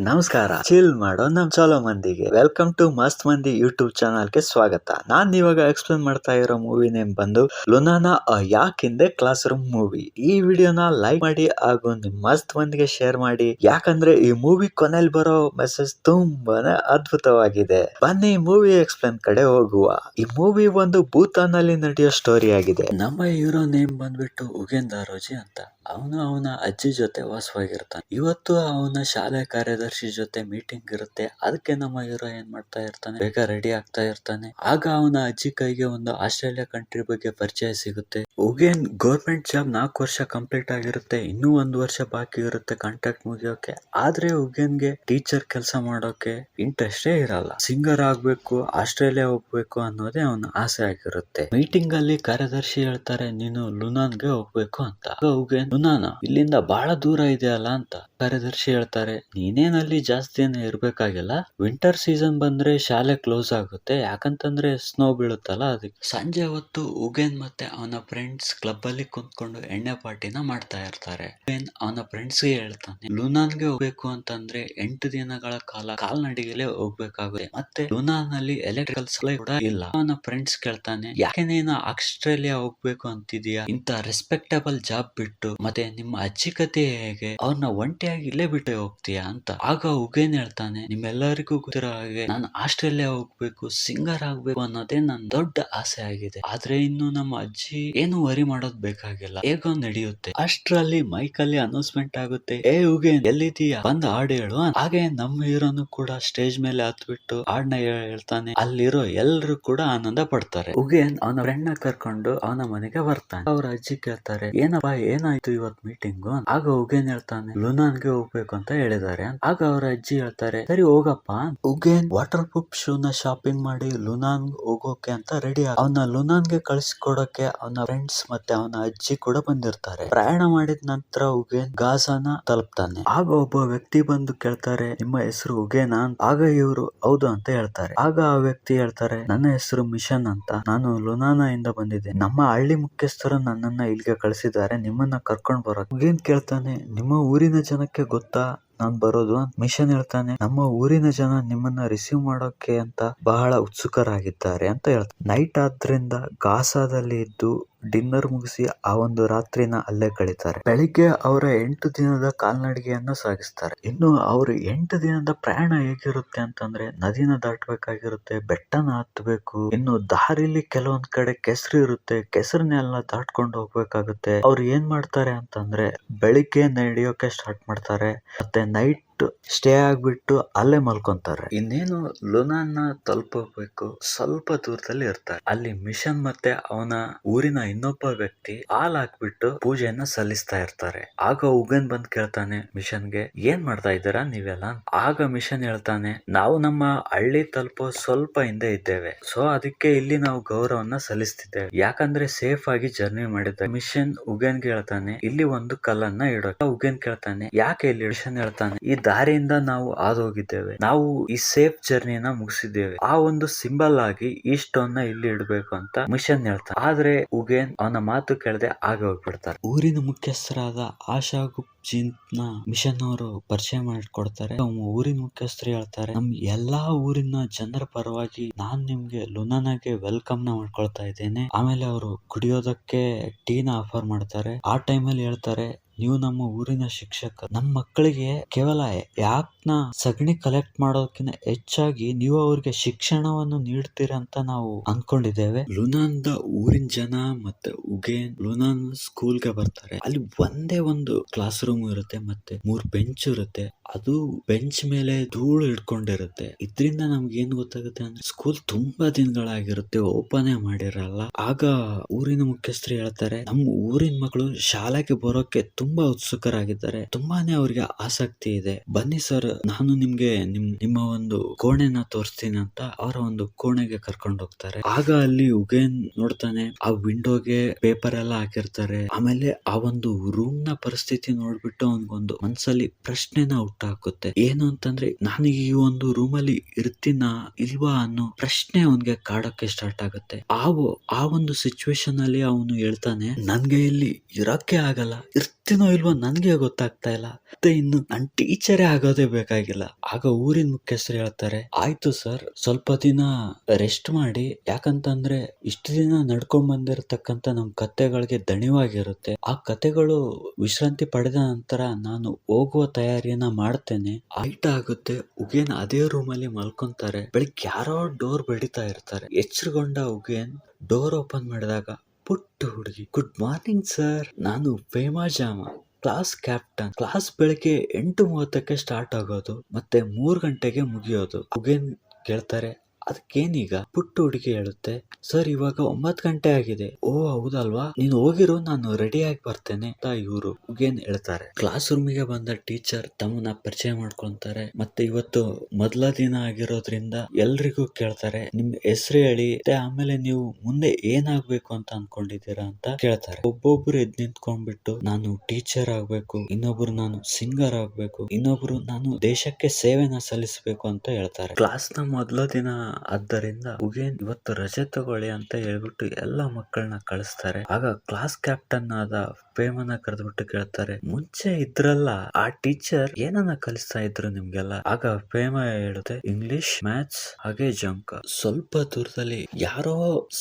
ನಮಸ್ಕಾರ. ಚಿಲ್ ಮಾಡೋ ನಮ್ ಚಲೋ ಮಂದಿಗೆ ವೆಲ್ಕಮ್ ಟು ಮಸ್ತ್ ಮಂದಿ ಯೂಟ್ಯೂಬ್ ಚಾನಲ್ ಗೆ ಸ್ವಾಗತ. ನಾನ್ ಇವಾಗ ಎಕ್ಸ್ಪ್ಲೇನ್ ಮಾಡ್ತಾ ಇರೋ ಮೂವಿ ನೇಮ್ ಬಂದು ಲುನಾನಾ ಯಾಕ್ ಹಿಂದೆ ಕ್ಲಾಸ್ ರೂಮ್ ಮೂವಿ. ಈ ವಿಡಿಯೋನ ಲೈಕ್ ಮಾಡಿ ಹಾಗೂ ನಿಮ್ ಮಸ್ತ್ ಮಂದಿಗೆ ಶೇರ್ ಮಾಡಿ, ಯಾಕಂದ್ರೆ ಈ ಮೂವಿ ಕೊನೆಯಲ್ಲಿ ಬರೋ ಮೆಸೇಜ್ ತುಂಬಾನೇ ಅದ್ಭುತವಾಗಿದೆ. ಬನ್ನಿ ಮೂವಿ ಎಕ್ಸ್ಪ್ಲೇನ್ ಕಡೆ ಹೋಗುವ. ಈ ಮೂವಿ ಒಂದು ಭೂತಾನಲ್ಲಿ ನಡೆಯೋ ಸ್ಟೋರಿ ಆಗಿದೆ. ನಮ್ಮ ಹೀರೋ ನೇಮ್ ಬಂದ್ಬಿಟ್ಟು ಉಗೇನ್ ದಾರೋಜಿ ಅಂತ. ಅವನು ಅವನ ಅಜ್ಜಿ ಜೊತೆ ವಾಸವಾಗಿರ್ತಾನೆ. ಇವತ್ತು ಅವನ ಶಾಲೆ ಕಾರ್ಯದರ್ಶಿ ಜೊತೆ ಮೀಟಿಂಗ್ ಇರುತ್ತೆ. ಅದಕ್ಕೆ ನಮ್ಮ ಹೀರೋ ಏನ್ ಮಾಡ್ತಾ ಇರ್ತಾನೆ, ಬೇಗ ರೆಡಿ ಆಗ್ತಾ ಇರ್ತಾನೆ. ಆಗ ಅವನ ಅಜ್ಜಿ ಕೈಗೆ ಒಂದು ಆಸ್ಟ್ರೇಲಿಯಾ ಕಂಟ್ರಿ ಬಗ್ಗೆ ಪರಿಚಯ ಸಿಗುತ್ತೆ. ಉಗೇನ್ ಗೌರ್ಮೆಂಟ್ ಜಾಬ್ 4 ವರ್ಷ ಕಂಪ್ಲೀಟ್ ಆಗಿರುತ್ತೆ. ಇನ್ನೂ 1 ವರ್ಷ ಬಾಕಿ ಇರುತ್ತೆ ಕಾಂಟ್ರಾಕ್ಟ್ ಮುಗಿಯೋಕೆ. ಆದ್ರೆ ಉಗೇನ್ಗೆ ಟೀಚರ್ ಕೆಲಸ ಮಾಡೋಕೆ ಇಂಟ್ರೆಸ್ಟೇ ಇರಲ್ಲ. ಸಿಂಗರ್ ಆಗ್ಬೇಕು, ಆಸ್ಟ್ರೇಲಿಯಾ ಹೋಗ್ಬೇಕು ಅನ್ನೋದೇ ಅವನ ಆಸೆ ಆಗಿರುತ್ತೆ. ಮೀಟಿಂಗ್ ಅಲ್ಲಿ ಕಾರ್ಯದರ್ಶಿ ಹೇಳ್ತಾರೆ, ನೀನು ಲುನಾನ್ಗೆ ಹೋಗ್ಬೇಕು ಅಂತ. ಉಗೇನ್, ಲುನಾನಾ ಇಲ್ಲಿಂದ ಬಹಳ ದೂರ ಇದೆ ಅಲ್ಲ ಅಂತ. ಕಾರ್ಯದರ್ಶಿ ಹೇಳ್ತಾರೆ, ನೀನೇನಲ್ಲಿ ಜಾಸ್ತಿ ಏನು ಇರ್ಬೇಕಾಗಿಲ್ಲ. ವಿಂಟರ್ ಸೀಸನ್ ಬಂದ್ರೆ ಶಾಲೆ ಕ್ಲೋಸ್ ಆಗುತ್ತೆ, ಯಾಕಂತಂದ್ರೆ ಸ್ನೋ ಬೀಳುತ್ತಲ್ಲ ಅದಕ್ಕೆ. ಸಂಜೆ ಹೊತ್ತು ಉಗೇನ್ ಮತ್ತೆ ಅವನ ಫ್ರೆಂಡ್ಸ್ ಕ್ಲಬ್ ಅಲ್ಲಿ ಕುಂತ್ಕೊಂಡು ಎಣ್ಣೆ ಪಾರ್ಟಿನ ಮಾಡ್ತಾ ಇರ್ತಾರೆ. ಉಗೇನ್ ಅವನ ಫ್ರೆಂಡ್ಸ್ ಗೆ ಹೇಳ್ತಾನೆ, ಲುನಾನ್ಗೆ ಹೋಗ್ಬೇಕು ಅಂತಂದ್ರೆ 8 ದಿನಗಳ ಕಾಲ ಕಾಲ್ನಡಿಗೆಲೆ ಹೋಗ್ಬೇಕಾಗುತ್ತೆ. ಮತ್ತೆ ಲುನಾನ್ ನಲ್ಲಿ ಎಲೆಕ್ಟ್ರಿಕಲ್ ಸಪ್ಲೈ ಕೂಡ ಇಲ್ಲ. ಅವನ ಫ್ರೆಂಡ್ಸ್ ಕೇಳ್ತಾನೆ, ಯಾಕೆ ನೀನು ಆಸ್ಟ್ರೇಲಿಯಾ ಹೋಗ್ಬೇಕು ಅಂತಿದೀಯಾ? ಇಂತ ರೆಸ್ಪೆಕ್ಟಬಲ್ ಜಾಬ್ ಬಿಟ್ಟು ಮತ್ತೆ ನಿಮ್ಮ ಅಜ್ಜಿ ಕತೆ ಹೇಗೆ? ಅವ್ರನ್ನ ಒಂಟಿಯಾಗಿ ಇಲ್ಲೇ ಬಿಟ್ಟು ಹೋಗ್ತೀಯಾ ಅಂತ. ಆಗ ಉಗೇನ್ ಹೇಳ್ತಾನೆ, ನಿಮ್ಮೆಲ್ಲರಿಗೂ ಗೊತ್ತಿರೋ ಹಾಗೆ ನಾನು ಆಸ್ಟ್ರೇಲಿಯಾ ಹೋಗ್ಬೇಕು, ಸಿಂಗರ್ ಆಗ್ಬೇಕು ಅನ್ನೋದೇ ನನ್ನ ದೊಡ್ಡ ಆಸೆ ಆಗಿದೆ. ಆದ್ರೆ ಇನ್ನು ನಮ್ಮ ಅಜ್ಜಿ ಏನು ವರಿ ಮಾಡೋದ್ ಬೇಕಾಗಿಲ್ಲ, ಹೇಗೋ ನಡೆಯುತ್ತೆ. ಅಷ್ಟ್ರಲ್ಲಿ ಮೈಕ್ ಅಲ್ಲಿ ಅನೌನ್ಸ್ಮೆಂಟ್ ಆಗುತ್ತೆ, ಏ ಉಗೇನ್ ಎಲ್ಲಿದೀಯಾ, ಬಂದ್ ಹಾಡ್ ಹೇಳು. ಹಾಗೆ ನಮ್ಮ ಹೀರೋನು ಕೂಡ ಸ್ಟೇಜ್ ಮೇಲೆ ಹತ್ಬಿಟ್ಟು ಹಾಡ್ನ ಹೇಳ್ತಾನೆ. ಅಲ್ಲಿರೋ ಎಲ್ರು ಕೂಡ ಆನಂದ ಪಡ್ತಾರೆ. ಉಗೇನ್ ಅವನ ಫ್ರೆಂಡ್ ನ ಕರ್ಕೊಂಡು ಅವನ ಮನೆಗೆ ಬರ್ತಾನೆ. ಅವ್ರ ಅಜ್ಜಿ ಕೇಳ್ತಾರೆ, ಏನಪ್ಪಾ ಏನಾಯ್ತು ಇವತ್ ಮೀಟಿಂಗು? ಆಗ ಉಗೇನ್ ಹೇಳ್ತಾನೆ, ಲುನಾನ್ಗೆ ಹೋಗ್ಬೇಕು ಅಂತ ಹೇಳಿದ್ದಾರೆ. ಆಗ ಅವ್ರ ಅಜ್ಜಿ ಹೇಳ್ತಾರೆ, ಸರಿ ಹೋಗಪ್ಪ. ಉಗೇನ್ ವಾಟರ್ ಪ್ರೂಫ್ ಶೂ ನ ಶಾಪಿಂಗ್ ಮಾಡಿ ಲುನಾನ್ ಹೋಗೋಕೆ ಅಂತ ರೆಡಿ. ಅವನ ಲುನಾನ್ಗೆ ಕಳಿಸ್ಕೊಡೋಕೆ ಅವನ ಫ್ರೆಂಡ್ಸ್ ಮತ್ತೆ ಅವನ ಅಜ್ಜಿ ಕೂಡ ಬಂದಿರ್ತಾರೆ. ಪ್ರಯಾಣ ಮಾಡಿದ ನಂತರ ಉಗೇನ್ ಗಾಜಾನ ತಲುಪ್ತಾನೆ. ಆಗ ಒಬ್ಬ ವ್ಯಕ್ತಿ ಬಂದು ಕೇಳ್ತಾರೆ, ನಿಮ್ಮ ಹೆಸರು ಉಗೇನಾ? ಆಗ ಇವರು ಹೌದು ಅಂತ ಹೇಳ್ತಾರೆ. ಆಗ ಆ ವ್ಯಕ್ತಿ ಹೇಳ್ತಾರೆ, ನನ್ನ ಹೆಸರು ಮಿಷನ್ ಅಂತ, ನಾನು ಲುನಾನಾ ಇಂದ ಬಂದಿದ್ದೇನೆ. ನಮ್ಮ ಹಳ್ಳಿ ಮುಖ್ಯಸ್ಥರು ನನ್ನನ್ನ ಇಲ್ಲಿಗೆ ಕಳಿಸಿದ್ದಾರೆ ನಿಮ್ಮನ್ನ ಕರ್ಕೊಂಡ್ ಬರೋಕೆ. ಉಗೇನ್ ಕೇಳ್ತಾನೆ, ನಿಮ್ಮ ಊರಿನ ಜನಕ್ಕೆ ಗೊತ್ತಾ ನಾನ್ ಬರೋದು? ಮಿಷನ್ ಹೇಳ್ತಾನೆ, ನಮ್ಮ ಊರಿನ ಜನ ನಿಮ್ಮನ್ನ ರಿಸೀವ್ ಮಾಡೋಕೆ ಅಂತ ಬಹಳ ಉತ್ಸುಕರಾಗಿದ್ದಾರೆ ಅಂತ ಹೇಳ್ತಾರೆ. ನೈಟ್ ಆದ್ರಿಂದ ಗಾಸಾದಲ್ಲಿ ಇದ್ದು ಡಿನ್ನರ್ ಮುಗಿಸಿ ಆ ಒಂದು ರಾತ್ರಿನ ಅಲ್ಲೇ ಕಳೀತಾರೆ. ಬೆಳಿಗ್ಗೆ ಅವರ 8 ದಿನದ ಕಾಲ್ನಡಿಗೆಯನ್ನ ಸಾಗಿಸ್ತಾರೆ. ಇನ್ನು ಅವ್ರ 8 ದಿನದ ಪ್ರಯಾಣ ಹೇಗಿರುತ್ತೆ ಅಂತಂದ್ರೆ, ನದಿನ ದಾಟಬೇಕಾಗಿರುತ್ತೆ, ಬೆಟ್ಟನ ಹತ್ತಬೇಕು. ಇನ್ನು ದಾರಿಲಿ ಕೆಲವೊಂದ್ ಕಡೆ ಕೆಸರು ಇರುತ್ತೆ, ಕೆಸರನ್ನೆಲ್ಲ ದಾಟ್ಕೊಂಡು ಹೋಗ್ಬೇಕಾಗುತ್ತೆ. ಅವ್ರು ಏನ್ ಮಾಡ್ತಾರೆ ಅಂತಂದ್ರೆ, ಬೆಳಿಗ್ಗೆ ನಡೆಯೋಕೆ ಸ್ಟಾರ್ಟ್ ಮಾಡ್ತಾರೆ, ಮತ್ತೆ ನೈಟ್ ಸ್ಟೇ ಆಗ್ಬಿಟ್ಟು ಅಲ್ಲೇ ಮಲ್ಕೊಂತಾರೆ. ಇನ್ನೇನು ಲುನಾನ್ ತಲುಪಬೇಕು ಸ್ವಲ್ಪ ದೂರದಲ್ಲಿ ಇರ್ತಾರೆ. ಅಲ್ಲಿ ಮಿಷನ್ ಮತ್ತೆ ಅವನ ಊರಿನ ಇನ್ನೊಬ್ಬ ವ್ಯಕ್ತಿ ಹಾಲ್ ಹಾಕ್ಬಿಟ್ಟು ಪೂಜೆಯನ್ನ ಸಲ್ಲಿಸ್ತಾ ಇರ್ತಾರೆ. ಆಗ ಉಗೇನ್ ಬಂದ್ ಕೇಳ್ತಾನೆ ಮಿಷನ್ಗೆ, ಏನ್ ಮಾಡ್ತಾ ಇದ್ದೀರಾ ನೀವೆಲ್ಲ? ಆಗ ಮಿಷನ್ ಹೇಳ್ತಾನೆ, ನಾವು ನಮ್ಮ ಹಳ್ಳಿ ತಲುಪೋ ಸ್ವಲ್ಪ ಹಿಂದೆ ಇದ್ದೇವೆ, ಸೊ ಅದಕ್ಕೆ ಇಲ್ಲಿ ನಾವು ಗೌರವನ್ನ ಸಲ್ಲಿಸ್ತಿದ್ದೇವೆ, ಯಾಕಂದ್ರೆ ಸೇಫ್ ಆಗಿ ಜರ್ನಿ ಮಾಡಿದ್ದೇವೆ. ಮಿಷನ್ ಉಗೇನ್ಗೆ ಹೇಳ್ತಾನೆ, ಇಲ್ಲಿ ಒಂದು ಕಲ್ಲನ್ನ ಇಡೋಕೆ. ಉಗೇನ್ ಕೇಳ್ತಾನೆ, ಯಾಕೆ ಇಲ್ಲಿ? ಮಿಷನ್ ಹೇಳ್ತಾನೆ, ಈ ದಾರಿಯಿಂದ ನಾವು ಹಾದೋಗಿದ್ದೇವೆ, ನಾವು ಈ ಸೇಫ್ ಜರ್ನಿನ ಮುಗಿಸಿದ್ದೇವೆ, ಆ ಒಂದು ಸಿಂಬಲ್ ಆಗಿ ಈ ಸ್ಟೋನ್ ನ ಇಲ್ಲಿ ಇಡಬೇಕು ಅಂತ ಮಿಷನ್ ಹೇಳ್ತಾನೆ. ಆದ್ರೆ ಉಗೇನ್ ಅವನ ಮಾತು ಕೇಳದೆ ಆಗ ಹೋಗ್ಬಿಡ್ತಾರೆ. ಊರಿನ ಮುಖ್ಯಸ್ಥರಾದ ಆಶಾ ನ ಮಿಷನ್ ಅವರು ಪರಿಚಯ ಮಾಡಿಕೊಡ್ತಾರೆ. ಊರಿನ ಮುಖ್ಯಸ್ಥರು ಹೇಳ್ತಾರೆ, ನಮ್ ಎಲ್ಲಾ ಊರಿನ ಜನರ ಪರವಾಗಿ ನಾನ್ ನಿಮ್ಗೆ ಲುನಾನಾಗೆ ವೆಲ್ಕಮ್ ನ ಮಾಡ್ಕೊಳ್ತಾ ಇದ್ದೇನೆ. ಆಮೇಲೆ ಅವರು ಕುಡಿಯೋದಕ್ಕೆ ಟೀನ ಆಫರ್ ಮಾಡ್ತಾರೆ. ಆ ಟೈಮಲ್ಲಿ ಹೇಳ್ತಾರೆ, ನೀವು ನಮ್ಮ ಊರಿನ ಶಿಕ್ಷಕ, ನಮ್ಮ ಮಕ್ಕಳಿಗೆ ಕೇವಲ ಯಾಪ್ನ ಸಗಣಿ ಕಲೆಕ್ಟ್ ಮಾಡೋದಕ್ಕಿಂತ ಹೆಚ್ಚಾಗಿ ನೀವು ಅವ್ರಿಗೆ ಶಿಕ್ಷಣವನ್ನು ನೀಡ್ತೀರ ಅಂತ ನಾವು ಅನ್ಕೊಂಡಿದ್ದೇವೆ. ಲುನಾನ್ ಊರಿನ ಜನ ಮತ್ತೆ ಉಗೇನ್ ಲುನಾನ್ ಸ್ಕೂಲ್ಗೆ ಬರ್ತಾರೆ. ಅಲ್ಲಿ ಒಂದೇ ಒಂದು ಕ್ಲಾಸ್ ರೂಮ್ ಇರುತ್ತೆ, ಮತ್ತೆ 3 ಬೆಂಚ್ ಇರುತ್ತೆ. ಅದು ಬೆಂಚ್ ಮೇಲೆ ಧೂಳು ಹಿಡ್ಕೊಂಡಿರುತ್ತೆ. ಇದ್ರಿಂದ ನಮ್ಗೆ ಏನ್ ಗೊತ್ತಾಗುತ್ತೆ ಅಂದ್ರೆ, ಸ್ಕೂಲ್ ತುಂಬಾ ದಿನಗಳಾಗಿರುತ್ತೆ, ಓಪನ್ ಮಾಡಿರಲ್ಲ. ಆಗ ಊರಿನ ಮುಖ್ಯಸ್ಥರು ಹೇಳ್ತಾರೆ, ನಮ್ಮ ಊರಿನ ಮಕ್ಕಳು ಶಾಲೆಗೆ ಬರೋಕೆ ತುಂಬಾ ಉತ್ಸುಕರಾಗಿದ್ದಾರೆ, ತುಂಬಾನೇ ಅವ್ರಿಗೆ ಆಸಕ್ತಿ ಇದೆ, ಬನ್ನಿ ಸರ್ ನಾನು ನಿಮ್ಗೆ ನಿಮ್ಮ ಒಂದು ಕೋಣೆನ ತೋರಿಸ್ತೀನಿ ಅಂತ ಅವರ ಒಂದು ಕೋಣೆಗೆ ಕರ್ಕೊಂಡು ಹೋಗ್ತಾರೆ. ಆಗ ಅಲ್ಲಿ ಉಗೇನ್ ನೋಡ್ತಾನೆ, ಆ ವಿಂಡೋಗೆ ಪೇಪರ್ ಎಲ್ಲ ಹಾಕಿರ್ತಾರೆ. ಆಮೇಲೆ ಆ ಒಂದು ರೂಮ್ ನ ಪರಿಸ್ಥಿತಿ ನೋಡ್ಬಿಟ್ಟು ಅವನಿಗೊಂದು ಮನ್ಸಲ್ಲಿ ಪ್ರಶ್ನೆನ ಹುಟ್ಟಾಕುತ್ತೆ. ಏನು ಅಂತಂದ್ರೆ, ನಾನು ಈ ಒಂದು ರೂಮ್ ಅಲ್ಲಿ ಇರ್ತೀನಾ ಇಲ್ವಾ ಅನ್ನೋ ಪ್ರಶ್ನೆ ಅವನ್ಗೆ ಕಾಡಕ್ಕೆ ಸ್ಟಾರ್ಟ್ ಆಗುತ್ತೆ. ಆ ಒಂದು ಸಿಚುವೇಶನ್ ಅಲ್ಲಿ ಅವನು ಹೇಳ್ತಾನೆ, ನನ್ಗೆ ಇಲ್ಲಿ ಇರಕ್ಕೆ ಆಗಲ್ಲ, ಆಗ್ತೀನೋ ಇಲ್ವೋ ನನ್ಗೆ ಗೊತ್ತಾಗ್ತಾ ಇಲ್ಲ. ಮತ್ತೆ ಇನ್ನು ನನ್ ಟೀಚರೇ ಆಗೋದೇ ಬೇಕಾಗಿಲ್ಲ. ಆಗ ಊರಿನ ಮುಖ್ಯಸ್ಥರು ಹೇಳ್ತಾರೆ, ಆಯ್ತು ಸರ್, ಸ್ವಲ್ಪ ದಿನ ರೆಸ್ಟ್ ಮಾಡಿ. ಯಾಕಂತಂದ್ರೆ ಇಷ್ಟು ದಿನ ನಡ್ಕೊಂಡ್ ಬಂದಿರತಕ್ಕಂತ ನಮ್ ಕತೆಗಳಿಗೆ ದಣಿವಾಗಿರುತ್ತೆ. ಆ ಕತೆಗಳು ವಿಶ್ರಾಂತಿ ಪಡೆದ ನಂತರ ನಾನು ಹೋಗುವ ತಯಾರಿಯನ್ನ ಮಾಡ್ತೇನೆ. ಆಯ್ತಾ ಆಗುತ್ತೆ. ಉಗೇನ್ ಅದೇ ರೂಮ್ ಅಲ್ಲಿ ಮಲ್ಕೊಂತಾರೆ. ಬೆಳಿಗ್ಗೆ ಯಾರೋ ಡೋರ್ ಬಡಿತಾ ಇರ್ತಾರೆ. ಎಚ್ಚರಗೊಂಡ ಉಗೇನ್ ಡೋರ್ ಓಪನ್ ಮಾಡಿದಾಗ ಪುಟ್ಟ ಹುಡುಗಿ, ಗುಡ್ ಮಾರ್ನಿಂಗ್ ಸರ್, ನಾನು FEMA Jama, class captain. Class ಬೆಳಗ್ಗೆ 8:30ಕ್ಕೆ ಸ್ಟಾರ್ಟ್ ಆಗೋದು ಮತ್ತೆ 3 ಗಂಟೆಗೆ ಮುಗಿಯೋದು. ಉಗೇನ್ ಕೇಳ್ತಾರೆ, ಅದಕ್ಕೇನೀಗ? ಪುಟ್ಟ ಹುಡುಗಿ ಹೇಳುತ್ತೆ, ಸರ್ ಇವಾಗ 9 ಗಂಟೆ ಆಗಿದೆ. ಓ ಹೌದಲ್ವಾ, ನೀನು ಹೋಗಿರು, ನಾನು ರೆಡಿ ಆಗಿ ಬರ್ತೇನೆ ಅಂತ ಇವರು ಉಗೇನ್ ಹೇಳ್ತಾರೆ. ಕ್ಲಾಸ್ ರೂಮಿಗೆ ಬಂದ ಟೀಚರ್ ತಮ್ಮನ್ನ ಪರಿಚಯ ಮಾಡ್ಕೊಂತಾರೆ. ಮತ್ತೆ ಇವತ್ತು ಮೊದಲ ದಿನ ಆಗಿರೋದ್ರಿಂದ ಎಲ್ರಿಗೂ ಕೇಳ್ತಾರೆ, ನಿಮ್ ಹೆಸರು ಹೇಳಿ, ಆಮೇಲೆ ನೀವು ಮುಂದೆ ಏನಾಗ್ಬೇಕು ಅಂತ ಅನ್ಕೊಂಡಿದ್ದೀರಾ ಅಂತ ಕೇಳ್ತಾರೆ. ಒಬ್ಬೊಬ್ರು ಎದ್ ನಿಂತ್ಕೊಂಡ್ಬಿಟ್ಟು, ನಾನು ಟೀಚರ್ ಆಗ್ಬೇಕು, ಇನ್ನೊಬ್ರು ನಾನು ಸಿಂಗರ್ ಆಗ್ಬೇಕು, ಇನ್ನೊಬ್ರು ನಾನು ದೇಶಕ್ಕೆ ಸೇವೆನ ಸಲ್ಲಿಸಬೇಕು ಅಂತ ಹೇಳ್ತಾರೆ. ಕ್ಲಾಸ್ ನ ಮೊದಲ ದಿನ ಆದ್ದರಿಂದ ಉಗೇನ್ ಇವತ್ತು ರಜೆ ತಗೊಳ್ಳಿ ಅಂತ ಹೇಳ್ಬಿಟ್ಟು ಎಲ್ಲಾ ಮಕ್ಕಳನ್ನ ಕಳಿಸ್ತಾರೆ. ಆಗ ಕ್ಲಾಸ್ ಕ್ಯಾಪ್ಟನ್ ಆದ ಫೇಮನ ಕರೆದ್ಬಿಟ್ಟು ಕೇಳ್ತಾರೆ, ಮುಂಚೆ ಇದ್ರಲ್ಲ ಆ ಟೀಚರ್ ಏನನ್ನ ಕಲಿಸ್ತಾ ಇದ್ರು ನಿಮ್ಗೆಲ್ಲ? ಆಗ ಫೇಮ ಹೇಳುತ್ತೆ, ಇಂಗ್ಲಿಷ್, ಮ್ಯಾಥ್ಸ್ ಹಾಗೆ ಜಂಕ. ಸ್ವಲ್ಪ ದೂರದಲ್ಲಿ ಯಾರೋ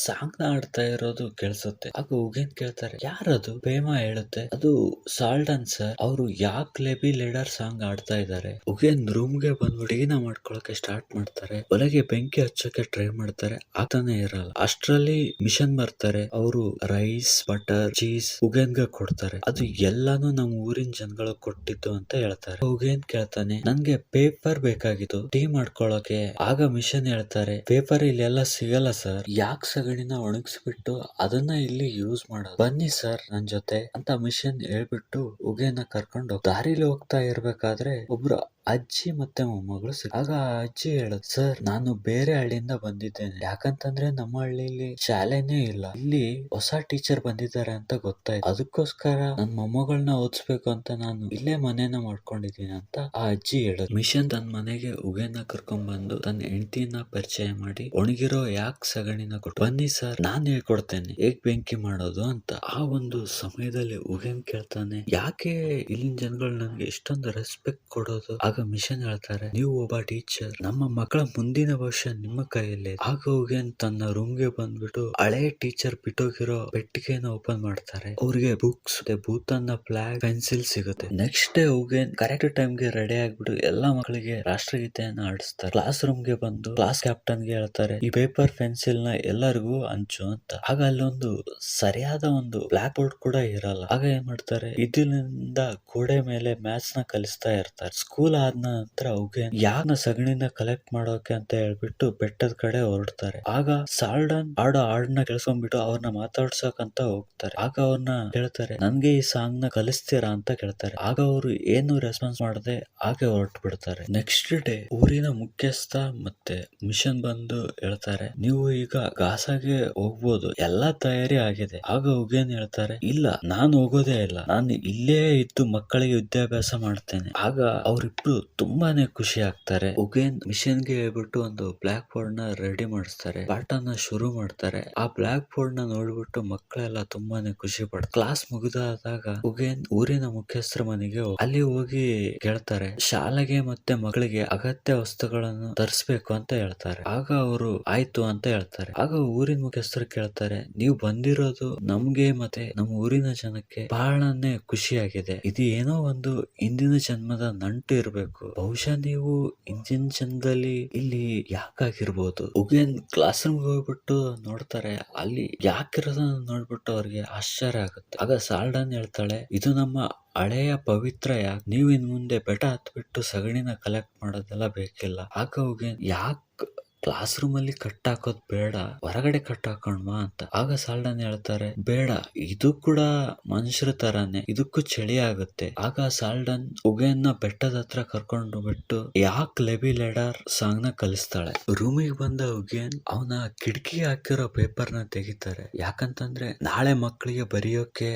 ಸಾಂಗ್ ನ ಆಡ್ತಾ ಇರೋದು ಕೇಳಿಸುತ್ತೆ. ಆಗ ಉಗೇನ್ ಕೇಳ್ತಾರೆ, ಯಾರದು? ಫೇಮ ಹೇಳುತ್ತೆ, ಅದು ಸಾಲ್ಡನ್ ಸರ್, ಅವರು ಯಾಕ್ ಲೇಬಿ ಲೇಡರ್ ಸಾಂಗ್ ಆಡ್ತಾ ಇದ್ದಾರೆ. ಉಗೇನ್ ರೂಮ್ಗೆ ಬಂದ್ ಹುಡುಗಿನ ಮಾಡ್ಕೊಳಕ್ಕೆ ಸ್ಟಾರ್ಟ್ ಮಾಡ್ತಾರೆ. ಒಳಗೆ ಬೆಂಕಿ ಹಚ್ಚೋಕೆ ಟ್ರೈ ಮಾಡ್ತಾರೆ, ಆಗ್ತಾನೆ ಇರಲ್ಲ. ಅಷ್ಟ್ರಲ್ಲಿ ಮಿಷನ್ ಬರ್ತಾರೆ. ಅವರು ರೈಸ್, ಬಟರ್, ಚೀಸ್ ಉಗೇನ್ಗೆ ಕೊಡ್ತಾರೆ. ಅದು ಎಲ್ಲಾನು ನಮ್ಮ ಊರಿನ ಜನಗಳು ಕೊಟ್ಟಿದ್ದು ಅಂತ ಹೇಳ್ತಾರೆ. ಉಗೇನ್ ಕೇಳ್ತಾನೆ, ನನ್ಗೆ ಪೇಪರ್ ಬೇಕಾಗಿತ್ತು ಟೀ ಮಾಡ್ಕೊಳಕ್ಕೆ. ಆಗ ಮಿಷನ್ ಹೇಳ್ತಾರೆ, ಪೇಪರ್ ಇಲ್ಲೆಲ್ಲ ಸಿಗಲ್ಲ ಸರ್, ಯಾಕೆ ಸಗಣಿನ ಒಣಗಿಸ್ಬಿಟ್ಟು ಅದನ್ನ ಇಲ್ಲಿ ಯೂಸ್ ಮಾಡೋದು, ಬನ್ನಿ ಸರ್ ನನ್ ಜೊತೆ ಅಂತ ಮಿಷನ್ ಹೇಳ್ಬಿಟ್ಟು ಉಗೇನ ಕರ್ಕೊಂಡು ದಾರಿಲಿ ಹೋಗ್ತಾ ಇರ್ಬೇಕಾದ್ರೆ ಒಬ್ರು ಅಜ್ಜಿ ಮತ್ತೆ ಮೊಮ್ಮಗಳು ಆಗ ಅಜ್ಜಿ ಹೇಳುದು, ಸರ್ ನಾನು ಬೇರೆ ಹಳ್ಳಿಯಿಂದ ಬಂದಿದ್ದೇನೆ. ಯಾಕಂತಂದ್ರೆ ನಮ್ಮ ಹಳ್ಳಿಲಿ ಶಾಲೆನೇ ಇಲ್ಲ. ಇಲ್ಲಿ ಹೊಸ ಟೀಚರ್ ಬಂದಿದ್ದಾರೆ ಅಂತ ಗೊತ್ತಾಯ್ತು. ಅದಕ್ಕೋಸ್ಕರ ನನ್ ಮೊಮ್ಮಗಳನ್ನ ಓದಿಸ್ಬೇಕು ಅಂತ ನಾನು ಇಲ್ಲೇ ಮನೇನ ಮಾಡ್ಕೊಂಡಿದ್ದೀನಿ ಅಂತ ಆ ಅಜ್ಜಿ ಹೇಳುದು. ಮಿಷನ್ ತನ್ನ ಮನೆಗೆ ಉಗೇನ ಕರ್ಕೊಂಡ್ ಬಂದು ತನ್ನ ಹೆಂಡತಿನ ಪರಿಚಯ ಮಾಡಿ ಒಣಗಿರೋ ಯಾಕೆ ಸಗಣಿನ ಕೊಟ್ಟು, ಬನ್ನಿ ಸರ್ ನಾನ್ ಹೇಳ್ಕೊಡ್ತೇನೆ ಹೇಗ್ ಬೆಂಕಿ ಮಾಡೋದು ಅಂತ. ಆ ಒಂದು ಸಮಯದಲ್ಲಿ ಉಗೇನ್ ಕೇಳ್ತಾನೆ, ಯಾಕೆ ಇಲ್ಲಿನ ಜನಗಳು ನನ್ಗೆ ಎಷ್ಟೊಂದು ರೆಸ್ಪೆಕ್ಟ್ ಕೊಡೋದು? ಆಗ ಮಿಷನ್ ಹೇಳ್ತಾರೆ, ನೀವು ಒಬ್ಬ ಟೀಚರ್, ನಮ್ಮ ಮಕ್ಕಳ ಮುಂದಿನ ಭವಿಷ್ಯ ನಿಮ್ಮ ಕೈಯಲ್ಲೇ. ಆಗ ಉಗೇನ್ ತನ್ನ ರೂಮ್ಗೆ ಬಂದ್ಬಿಟ್ಟು ಹಳೆ ಟೀಚರ್ ಬಿಟ್ಟೋಗಿರೋ ಪೆಟ್ಟಿಗೆನ ಓಪನ್ ಮಾಡ್ತಾರೆ. ಅವ್ರಿಗೆ ಬುಕ್ಸ್, ಭೂತನ್ನ ಫ್ಲಾಗ್, ಪೆನ್ಸಿಲ್ ಸಿಗುತ್ತೆ. ನೆಕ್ಸ್ಟ್ ಡೇ ಉಗೇನ್ ಕರೆಕ್ಟ್ ಟೈಮ್ಗೆ ರೆಡಿ ಆಗ್ಬಿಟ್ಟು ಎಲ್ಲಾ ಮಕ್ಕಳಿಗೆ ರಾಷ್ಟ್ರಗೀತೆಯನ್ನ ಆಡಿಸ್ತಾರೆ. ಕ್ಲಾಸ್ ರೂಮ್ಗೆ ಬಂದು ಕ್ಲಾಸ್ ಕ್ಯಾಪ್ಟನ್ಗೆ ಹೇಳ್ತಾರೆ, ಈ ಪೇಪರ್ ಪೆನ್ಸಿಲ್ ನ ಎಲ್ಲರಿಗೂ ಹಂಚು ಅಂತ. ಆಗ ಅಲ್ಲೊಂದು ಸರಿಯಾದ ಒಂದು ಬ್ಲಾಕ್ ಬೋರ್ಡ್ ಕೂಡ ಇರಲ್ಲ. ಆಗ ಏನ್ ಮಾಡ್ತಾರೆ, ಇದರಿಂದ ಗೋಡೆ ಮೇಲೆ ಮ್ಯಾಥ್ಸ್ ನ ಕಲಿಸ್ತಾ ಇರ್ತಾರೆ. ಸ್ಕೂಲ್ ಆದ ನಂತರ ಉಗೇನ್ ಯಾನ ಸಗಣಿನ ಕಲೆಕ್ಟ್ ಮಾಡೋಕೆ ಅಂತ ಹೇಳ್ಬಿಟ್ಟು ಬೆಟ್ಟದ ಕಡೆ ಹೊರಡ್ತಾರೆ. ಆಗ ಸಾಲ್ಡನ್ ಆಡೋ ಹಾಡನ್ನ ಕೇಳಿಸ್ಕೊಂಡ್ಬಿಟ್ಟು ಅವ್ರನ್ನ ಮಾತಾಡ್ಸೋಕಂತ ಹೋಗ್ತಾರೆ. ಆಗ ಅವ್ರನ್ನ ಕೇಳ್ತಾರೆ, ನನ್ಗೆ ಈ ಸಾಂಗ್ ನ ಕಲಿಸ್ತೀರಾ ಅಂತ ಕೇಳ್ತಾರೆ. ಆಗ ಅವರು ಏನು ರೆಸ್ಪಾನ್ಸ್ ಮಾಡದೆ ಹಾಗೆ ಹೊರಟು ಬಿಡ್ತಾರೆ. ನೆಕ್ಸ್ಟ್ ಡೇ ಊರಿನ ಮುಖ್ಯಸ್ಥ ಮತ್ತೆ ಮಿಷನ್ ಬಂದು ಹೇಳ್ತಾರೆ, ನೀವು ಈಗ ಗಾಸಾಗೆ ಹೋಗ್ಬೋದು, ಎಲ್ಲಾ ತಯಾರಿ ಆಗಿದೆ. ಆಗ ಉಗೇನ್ ಹೇಳ್ತಾರೆ, ಇಲ್ಲ ನಾನು ಹೋಗೋದೇ ಇಲ್ಲ, ನಾನು ಇಲ್ಲೇ ಇದ್ದು ಮಕ್ಕಳಿಗೆ ವಿದ್ಯಾಭ್ಯಾಸ ಮಾಡ್ತೇನೆ. ಆಗ ಅವರಿಬ್ರು ತುಂಬಾನೇ ಖುಷಿ ಆಗ್ತಾರೆ. ಉಗೇನ್ ಮಿಷನ್ ಗೆ ಹೇಳ್ಬಿಟ್ಟು ಒಂದು ಬ್ಲಾಕ್ ಬೋರ್ಡ್ ನ ರೆಡಿ ಮಾಡಿಸ್ತಾರೆ. ಪಾಠನ ಶುರು ಮಾಡ್ತಾರೆ. ಆ ಬ್ಲಾಕ್ ಬೋರ್ಡ್ ನ ನೋಡ್ಬಿಟ್ಟು ಮಕ್ಕಳೆಲ್ಲ ತುಂಬಾನೇ ಖುಷಿ ಪಡ್ತಾರೆ. ಕ್ಲಾಸ್ ಮುಗಿದಾದಾಗ ಉಗೇನ್ ಊರಿನ ಮುಖ್ಯಸ್ಥರ ಮನೆಗೆ ಅಲ್ಲಿ ಹೋಗಿ ಕೇಳ್ತಾರೆ, ಶಾಲೆಗೆ ಮತ್ತೆ ಮಗಳಿಗೆ ಅಗತ್ಯ ವಸ್ತುಗಳನ್ನು ತರಿಸ್ಬೇಕು ಅಂತ ಹೇಳ್ತಾರೆ. ಆಗ ಅವರು ಆಯ್ತು ಅಂತ ಹೇಳ್ತಾರೆ. ಆಗ ಊರಿನ ಮುಖ್ಯಸ್ಥರು ಕೇಳ್ತಾರೆ, ನೀವು ಬಂದಿರೋದು ನಮ್ಗೆ ಮತ್ತೆ ನಮ್ಮ ಊರಿನ ಜನಕ್ಕೆ ಬಹಳನೇ ಖುಷಿಯಾಗಿದೆ. ಇದು ಏನೋ ಒಂದು ಹಿಂದಿನ ಜನ್ಮದ ನಂಟು ಇರಬೇಕು. ಬಹುಶಃ ನೀವು ಹಿಂದಿನ ಜನ್ಮದಲ್ಲಿ ಇಲ್ಲಿ ಯಾಕಾಗಿರ್ಬೋದು. ಉಗೇನ್ ಕ್ಲಾಸ್ ರೂಮ್ ಹೋಗ್ಬಿಟ್ಟು ನೋಡ್ತಾರೆ, ಅಲ್ಲಿ ಯಾಕಿರೋದನ್ನ ನೋಡ್ಬಿಟ್ಟು ಅವ್ರಿಗೆ ಆಶ್ಚರ್ಯ ಆಗುತ್ತೆ. ಆಗ ಸಾಲ್ಡನ್ ಹೇಳ್ತಾಳೆ, ಇದು ನಮ್ಮ ಹಳೆಯ ಪವಿತ್ರ ಯಾಕೆ, ನೀವು ಇನ್ ಮುಂದೆ ಬೆಟ್ಟ ಹತ್ಬಿಟ್ಟು ಸಗಣಿನ ಕಲೆಕ್ಟ್ ಮಾಡೋದೆಲ್ಲ ಬೇಕಿಲ್ಲ. ಆಗ ಉಗೇನ್ ಯಾಕೆ ಕ್ಲಾಸ್ ರೂಮ್ ಅಲ್ಲಿ ಕಟ್ ಹಾಕೋದ್ ಬೇಡ, ಹೊರಗಡೆ ಕಟ್ ಹಾಕೊಂಡ್ವಾ ಅಂತ. ಆಗ ಸಾಲ್ಡನ್ ಹೇಳ್ತಾರೆ, ಬೇಡ, ಇದು ಕೂಡ ಮನುಷ್ಯರ ತರಾನೇ, ಇದಕ್ಕೂ ಚಳಿ ಆಗುತ್ತೆ. ಆಗ ಸಾಲ್ಡನ್ ಉಗೇನ್ನ ಬೆಟ್ಟದ ಹತ್ರ ಕರ್ಕೊಂಡು ಬಿಟ್ಟು ಯಾಕ್ ಲೆಬಿ ಲೆಡರ್ ಸಾಂಗ್ ನ ಕಲಿಸ್ತಾಳೆ. ರೂಮಿಗೆ ಬಂದ ಉಗೇನ್ ಅವನ ಕಿಟಕಿ ಹಾಕಿರೋ ಪೇಪರ್ ನ ತೆಗಿತಾರೆ. ಯಾಕಂತಂದ್ರೆ ನಾಳೆ ಮಕ್ಕಳಿಗೆ ಬರೆಯೋಕೆ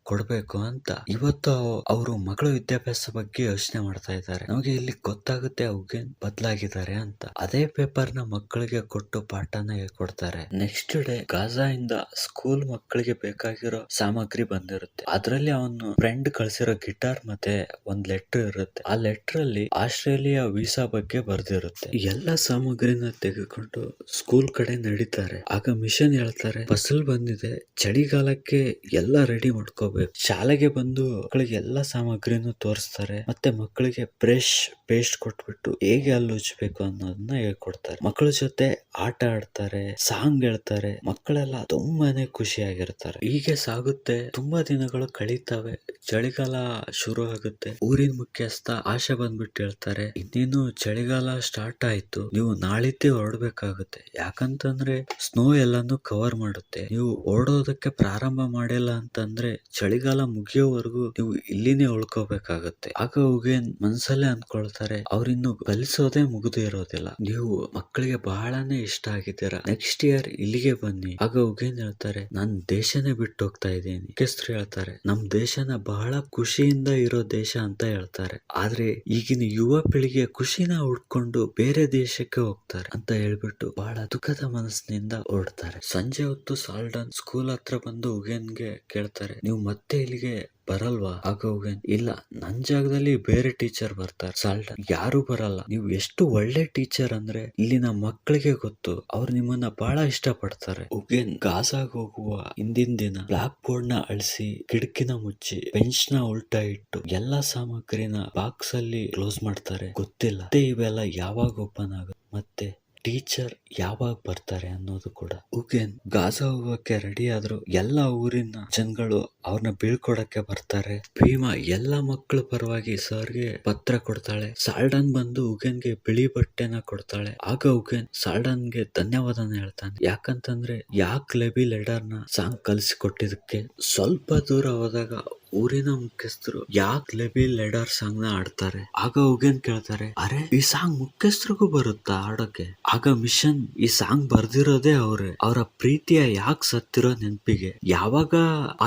ಕೊಡ್ಬೇಕು ಅಂತ. ಇವತ್ತು ಅವರು ಮಕ್ಕಳ ವಿದ್ಯಾಭ್ಯಾಸ ಬಗ್ಗೆ ಯೋಚನೆ ಮಾಡ್ತಾ ಇದ್ದಾರೆ. ನಮಗೆ ಇಲ್ಲಿ ಗೊತ್ತಾಗುತ್ತೆ ಉಗೇನ್ ಬದಲಾಗಿದ್ದಾರೆ ಅಂತ. ಅದೇ ಪೇಪರ್ ನ ಮಕ್ಕಳಿಗೆ ಕೊಟ್ಟು ಪಾಠನ ಹೇಳ್ಕೊಡ್ತಾರೆ. ನೆಕ್ಸ್ಟ್ ಡೇ ಗಾಜಾ ಇಂದ ಸ್ಕೂಲ್ ಮಕ್ಕಳಿಗೆ ಬೇಕಾಗಿರೋ ಸಾಮಗ್ರಿ ಬಂದಿರುತ್ತೆ. ಅದ್ರಲ್ಲಿ ಅವನು ಫ್ರೆಂಡ್ ಕಳ್ಸಿರೋ ಗಿಟಾರ್ ಮತ್ತೆ ಒಂದ್ ಲೆಟರ್ ಇರುತ್ತೆ. ಆ ಲೆಟರ್ ಅಲ್ಲಿ ಆಸ್ಟ್ರೇಲಿಯಾ ವೀಸಾ ಬಗ್ಗೆ ಬರ್ದಿರುತ್ತೆ. ಎಲ್ಲ ಸಾಮಗ್ರಿನ ತೆಗೆದುಕೊಂಡು ಸ್ಕೂಲ್ ಕಡೆ ನಡೀತಾರೆ. ಆಗ ಮಿಷನ್ ಹೇಳ್ತಾರೆ, ಫಸಲ್ ಬಂದಿದೆ, ಚಳಿಗಾಲಕ್ಕೆ ಎಲ್ಲ ರೆಡಿ ಮಾಡ್ಕೋಬೇಕು. ಶಾಲೆಗೆ ಬಂದು ಮಕ್ಕಳಿಗೆ ಎಲ್ಲಾ ಸಾಮಗ್ರಿನೂ ತೋರಿಸ್ತಾರೆ. ಮತ್ತೆ ಮಕ್ಕಳಿಗೆ ಬ್ರಷ್ ಪೇಸ್ಟ್ ಕೊಟ್ಬಿಟ್ಟು ಹೇಗೆ ಹಲ್ಲು ಉಜ್ಬೇಕು ಅನ್ನೋದನ್ನ ಹೇಳ್ಕೊಡ್ತಾರೆ. ಮಕ್ಕಳ ಜೊತೆ ಆಟ ಆಡ್ತಾರೆ, ಸಾಂಗ್ ಹೇಳ್ತಾರೆ. ಮಕ್ಕಳೆಲ್ಲ ತುಂಬಾನೇ ಖುಷಿಯಾಗಿರ್ತಾರೆ. ಹೀಗೆ ಸಾಗುತ್ತೆ. ತುಂಬಾ ದಿನಗಳು ಕಳೀತವೆ. ಚಳಿಗಾಲ ಶುರು ಆಗುತ್ತೆ. ಊರಿನ ಮುಖ್ಯಸ್ಥ ಆಶೆ ಬಂದ್ಬಿಟ್ಟು ಹೇಳ್ತಾರೆ, ಇನ್ನೇನು ಚಳಿಗಾಲ ಸ್ಟಾರ್ಟ್ ಆಯ್ತು, ನೀವು ನಾಳಿದ್ದೇ ಹೊರಡ್ಬೇಕಾಗುತ್ತೆ. ಯಾಕಂತಂದ್ರೆ ಸ್ನೋ ಎಲ್ಲಾನು ಕವರ್ ಮಾಡುತ್ತೆ. ನೀವು ಓಡೋದಕ್ಕೆ ಪ್ರಾರಂಭ ಮಾಡಿಲ್ಲ ಅಂತಂದ್ರೆ ಚಳಿಗಾಲ ಮುಗಿಯೋವರೆಗೂ ನೀವು ಇಲ್ಲಿನೇ ಉಳ್ಕೋಬೇಕಾಗುತ್ತೆ. ಆಗ ಉಗೇನ್ ಮನ್ಸಲ್ಲೇ ಅನ್ಕೊಳ್ತಾರೆ, ಅವ್ರಿನ್ನು ಕಲಿಸೋದೇ ಮುಗಿದು ಇರೋದಿಲ್ಲ. ನೀವು ಮಕ್ಕಳಿಗೆ ಬಹಳನೇ ಇಷ್ಟ ಆಗಿದ್ದೀರಾ, ನೆಕ್ಸ್ಟ್ ಇಯರ್ ಇಲ್ಲಿಗೆ ಬನ್ನಿ. ಆಗ ಉಗೇನ್ ಹೇಳ್ತಾರೆ, ನಾನ್ ದೇಶನೇ ಬಿಟ್ಟು ಹೋಗ್ತಾ ಇದ್ದೀನಿ. ಮುಖ್ಯಸ್ಥರು ಹೇಳ್ತಾರೆ, ನಮ್ ದೇಶನ ಬಹಳ ಖುಷಿಯಿಂದ ಇರೋ ದೇಶ ಅಂತ ಹೇಳ್ತಾರೆ. ಆದ್ರೆ ಈಗಿನ ಯುವ ಪೀಳಿಗೆ ಖುಷಿನ ಹುಡ್ಕೊಂಡು ಬೇರೆ ದೇಶಕ್ಕೆ ಹೋಗ್ತಾರೆ ಅಂತ ಹೇಳ್ಬಿಟ್ಟು ಬಹಳ ದುಃಖದ ಮನಸ್ಸಿನಿಂದ ಹೊರಡ್ತಾರೆ. ಸಂಜೆ ಹೊತ್ತು ಸಾಲ್ಡನ್ ಸ್ಕೂಲ್ ಹತ್ರ ಬಂದು ಉಗೇನ್ಗೆ ಕೇಳ್ತಾರೆ, ನೀವು ಮತ್ತೆ ಇಲ್ಲಿಗೆ ಬರಲ್ವಾ? ಆಗ ಉಗೇನ್, ಇಲ್ಲ, ನನ್ ಜಾಗದಲ್ಲಿ ಬೇರೆ ಟೀಚರ್ ಬರ್ತಾರೆ. ಸಾಲ್ಡನ್, ಯಾರು ಬರಲ್ಲ, ನೀವು ಎಷ್ಟು ಒಳ್ಳೆ ಟೀಚರ್ ಅಂದ್ರೆ ಇಲ್ಲಿನ ಮಕ್ಕಳಿಗೆ ಗೊತ್ತು, ಅವ್ರು ನಿಮ್ಮನ್ನ ಬಹಳ ಇಷ್ಟ ಪಡ್ತಾರೆ. ಉಗೇನ್ ಗಾಜಾಗ್ ಹೋಗುವ ಹಿಂದಿನ ದಿನ ಬ್ಲಾಕ್ ಬೋರ್ಡ್ ನ ಅಳಿಸಿ, ಕಿಟಕಿನ ಮುಚ್ಚಿ, ಬೆಂಚ್ ನ ಉಲ್ಟಾ ಇಟ್ಟು ಎಲ್ಲಾ ಸಾಮಗ್ರಿನ ಬಾಕ್ಸ್ ಅಲ್ಲಿ ಕ್ಲೋಸ್ ಮಾಡ್ತಾರೆ. ಗೊತ್ತಿಲ್ಲ ಮತ್ತೆ ಇವೆಲ್ಲ ಯಾವಾಗ ಓಪನ್ ಆಗುತ್ತೆ, ಮತ್ತೆ ಟೀಚರ್ ಯಾವಾಗ ಬರ್ತಾರೆ ಅನ್ನೋದು ಕೂಡ. ಉಗೇನ್ ಗಾಜಾ ಹೋಗೋಕೆ ರೆಡಿ ಆದ್ರು ಎಲ್ಲ ಊರಿನ ಜನಗಳು ಅವ್ರನ್ನ ಬೀಳ್ಕೊಡಕ್ಕೆ ಬರ್ತಾರೆ. ಭೀಮಾ ಎಲ್ಲ ಮಕ್ಕಳ ಪರವಾಗಿ ಸರ್ಗೆ ಪತ್ರ ಕೊಡ್ತಾಳೆ. ಸಾಲ್ಡನ್ ಬಂದು ಉಗೇನ್ಗೆ ಬಿಳಿ ಬಟ್ಟೆನ ಕೊಡ್ತಾಳೆ. ಆಗ ಉಗೇನ್ ಸಾಲ್ಡನ್ಗೆ ಧನ್ಯವಾದನ ಹೇಳ್ತಾನೆ. ಯಾಕಂತಂದ್ರೆ ಯಾಕ್ ಲೆಬಿ ಲೆಡರ್ ನ ಸಾಂಗ್ ಕಲಿಸಿಕೊಟ್ಟಿದ್ದಕ್ಕೆ. ಸ್ವಲ್ಪ ದೂರ ಹೋದಾಗ ಊರಿನ ಮುಖ್ಯಸ್ಥರು ಯಾಕ್ ಲೆಬಿ ಲೆಡರ್ ಸಾಂಗ್ ನ ಆಡ್ತಾರೆ. ಆಗ ಉಗೇನ್ ಕೇಳ್ತಾರೆ, ಅರೆ ಈ ಸಾಂಗ್ ಮುಖ್ಯಸ್ಥರಿಗೂ ಬರುತ್ತಾ ಆಡೋಕೆ? ಆಗ ಮಿಷನ್ ಈ ಸಾಂಗ್ ಬರ್ದಿರೋದೇ ಅವ್ರೆ, ಅವರ ಪ್ರೀತಿಯ ಯಾಕ್ ಸತ್ತಿರೋ ನೆನ್ಪಿಗೆ. ಯಾವಾಗ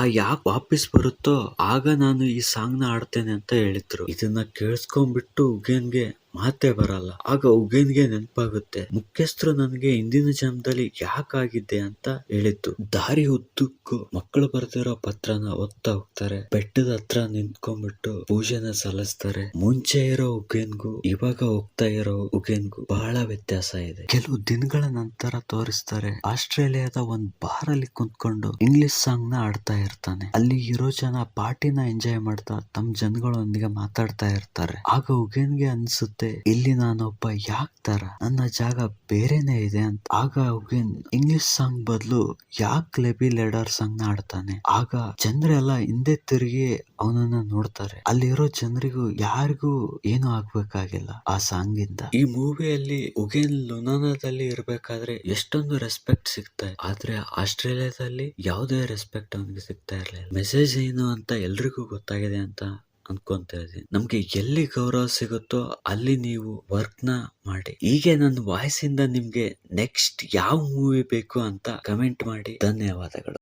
ಆ ಯಾಕ್ ವಾಪಸ್ ಬರುತ್ತೋ ಆಗ ನಾನು ಈ ಸಾಂಗ್ ನ ಆಡ್ತೇನೆ ಅಂತ ಹೇಳಿದ್ರು. ಇದನ್ನ ಕೇಳಿಸ್ಕೊಂಡ್ಬಿಟ್ಟು ಉಗೇನ್ಗೆ ಮಾತೇ ಬರಲ್ಲ. ಆಗ ಉಗೇನ್ಗೆ ನೆನಪಾಗುತ್ತೆ, ಮುಖ್ಯಸ್ಥರು ನನಗೆ ಹಿಂದಿನ ಜನ್ಮದಲ್ಲಿ ಯಾಕಾಗಿದ್ದೆ ಅಂತ ಹೇಳಿದ್ದು. ದಾರಿ ಉದ್ದಕ್ಕೂ ಮಕ್ಕಳು ಬರ್ದಿರೋ ಪತ್ರನ ಓದ್ತಾ ಹೋಗ್ತಾರೆ. ಬೆಟ್ಟದ ಹತ್ರ ನಿಂತ್ಕೊಂಡ್ಬಿಟ್ಟು ಪೂಜೆನ ಸಲ್ಲಿಸ್ತಾರೆ. ಮುಂಚೆ ಇರೋ ಉಗೇನ್ಗೂ ಇವಾಗ ಹೋಗ್ತಾ ಇರೋ ಉಗೇನ್ಗೂ ಬಹಳ ವ್ಯತ್ಯಾಸ ಇದೆ. ಕೆಲವು ದಿನಗಳ ನಂತರ ತೋರಿಸ್ತಾರೆ, ಆಸ್ಟ್ರೇಲಿಯಾದ ಒಂದ್ ಬಾರ್ ಅಲ್ಲಿ ಕುಂತ್ಕೊಂಡು ಇಂಗ್ಲಿಷ್ ಸಾಂಗ್ ನ ಆಡ್ತಾ ಇರ್ತಾನೆ. ಅಲ್ಲಿ ಇರೋ ಜನ ಪಾರ್ಟಿನ ಎಂಜಾಯ್ ಮಾಡ್ತಾ ತಮ್ಮ ಜನಗಳೊಂದಿಗೆ ಮಾತಾಡ್ತಾ ಇರ್ತಾರೆ. ಆಗ ಉಗೇನ್ಗೆ ಅನ್ಸುತ್ತೆ, ಇಲ್ಲಿ ನಾನೊಬ್ಬ ಯಾಕ್ ತರ, ನನ್ನ ಜಾಗ ಬೇರೆನೆ ಇದೆ ಅಂತ. ಆಗ ಉಗೇನ್ ಇಂಗ್ಲಿಷ್ ಸಾಂಗ್ ಬದಲು ಯಾಕ್ ಲೆಬಿ ಲೆಡರ್ ಸಾಂಗ್ ನ ಆಡ್ತಾನೆ. ಆಗ ಜನರೆಲ್ಲ ಹಿಂದೆ ತಿರುಗಿ ಅವನನ್ನ ನೋಡ್ತಾರೆ. ಅಲ್ಲಿರೋ ಜನರಿಗೂ ಯಾರಿಗೂ ಏನು ಆಗ್ಬೇಕಾಗಿಲ್ಲ ಆ ಸಾಂಗ್ ಇಂದ. ಈ ಮೂವಿಯಲ್ಲಿ ಉಗೇನ್ ಲುನಾನಾದಲ್ಲಿ ಇರ್ಬೇಕಾದ್ರೆ ಎಷ್ಟೊಂದು ರೆಸ್ಪೆಕ್ಟ್ ಸಿಗ್ತಾ ಇದೆ. ಆದ್ರೆ ಆಸ್ಟ್ರೇಲಿಯಾದಲ್ಲಿ ಯಾವುದೇ ರೆಸ್ಪೆಕ್ಟ್ ಅವನಿಗೆ ಸಿಗ್ತಾ ಇರ್ಲಿಲ್ಲ. ಮೆಸೇಜ್ ಏನು ಅಂತ ಎಲ್ರಿಗೂ ಗೊತ್ತಾಗಿದೆ ಅಂತ ಅನ್ಕೊಂತ ಇದ್ದೀನಿ. ನಮ್ಗೆ ಎಲ್ಲಿ ಗೌರವ ಸಿಗುತ್ತೋ ಅಲ್ಲಿ ನೀವು ವರ್ಕ್ ನ ಮಾಡಿ. ಹೀಗೆ ನನ್ನ ವಾಯ್ಸ್ ಇಂದ ನಿಮ್ಗೆ ನೆಕ್ಸ್ಟ್ ಯಾವ ಮೂವಿ ಬೇಕು ಅಂತ ಕಮೆಂಟ್ ಮಾಡಿ. ಧನ್ಯವಾದಗಳು.